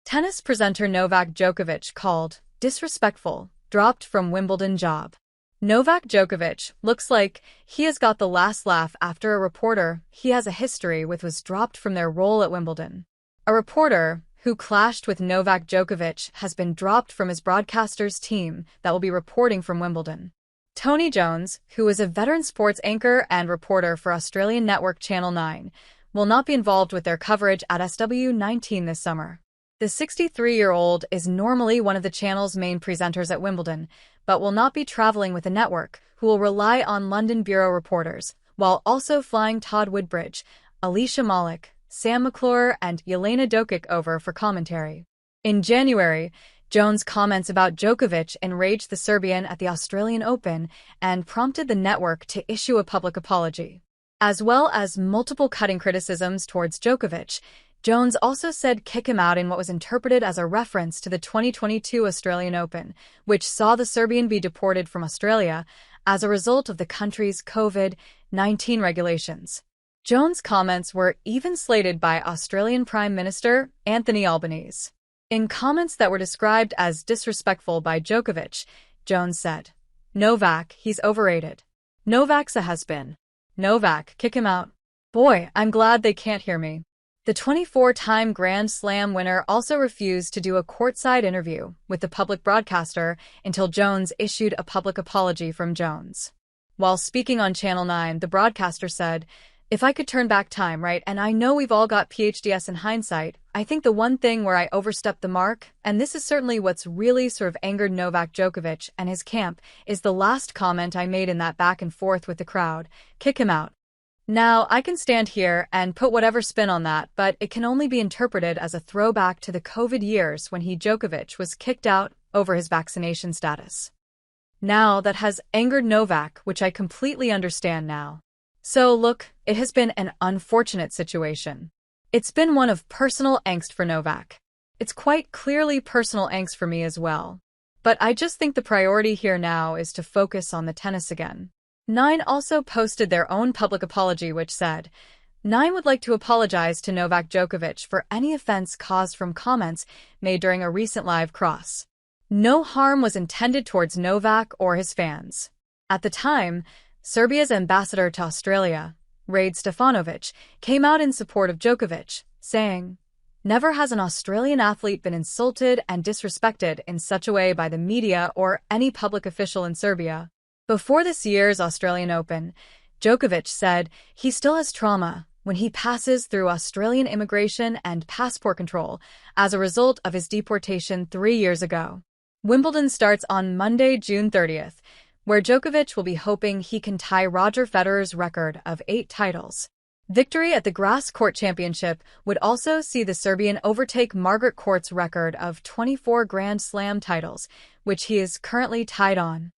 Tennis presenter Novak Djokovic called disrespectful, dropped from Wimbledon job. Novak Djokovic looks like he has got the last laugh after a reporter he has a history with was dropped from their role at Wimbledon. A reporter who clashed with Novak Djokovic has been dropped from his broadcaster's team that will be reporting from Wimbledon. Tony Jones, who is a veteran sports anchor and reporter for Australian network Channel 9, will not be involved with their coverage at SW19 this summer. The 63-year-old is normally one of the channel's main presenters at Wimbledon, but will not be traveling with the network, who will rely on London bureau reporters, while also flying Todd Woodbridge, Alicia Malik, Sam McClure, and Jelena Dokic over for commentary. In January, Jones' comments about Djokovic enraged the Serbian at the Australian Open and prompted the network to issue a public apology. As well as multiple cutting criticisms towards Djokovic, Jones also said kick him out in what was interpreted as a reference to the 2022 Australian Open, which saw the Serbian be deported from Australia as a result of the country's COVID-19 regulations. Jones' comments were even slated by Australian Prime Minister Anthony Albanese. In comments that were described as disrespectful by Djokovic, Jones said, "Novak, he's overrated. Novak's a has-been. Novak, kick him out. Boy, I'm glad they can't hear me." The 24-time Grand Slam winner also refused to do a courtside interview with the public broadcaster until Jones issued a public apology from Jones. While speaking on Channel 9, the broadcaster said, "If I could turn back time, right, and I know we've all got PhDs in hindsight, I think the one thing where I overstepped the mark, and this is certainly what's really sort of angered Novak Djokovic and his camp, is the last comment I made in that back and forth with the crowd, kick him out. Now, I can stand here and put whatever spin on that, but it can only be interpreted as a throwback to the COVID years when Djokovic was kicked out over his vaccination status. Now, that has angered Novak, which I completely understand now. So, look, it has been an unfortunate situation. It's been one of personal angst for Novak. It's quite clearly personal angst for me as well. But I just think the priority here now is to focus on the tennis again." Nine also posted their own public apology, which said, Nine would like to apologize to Novak Djokovic for any offense caused from comments made during a recent live cross. No harm was intended towards Novak or his fans. At the time, Serbia's ambassador to Australia, Rade Stefanovic, came out in support of Djokovic, saying, "Never has an Australian athlete been insulted and disrespected in such a way by the media or any public official in Serbia." Before this year's Australian Open, Djokovic said he still has trauma when he passes through Australian immigration and passport control as a result of his deportation 3 years ago. Wimbledon starts on Monday, June 30th, where Djokovic will be hoping he can tie Roger Federer's record of 8 titles. Victory at the Grass Court Championship would also see the Serbian overtake Margaret Court's record of 24 Grand Slam titles, which he is currently tied on.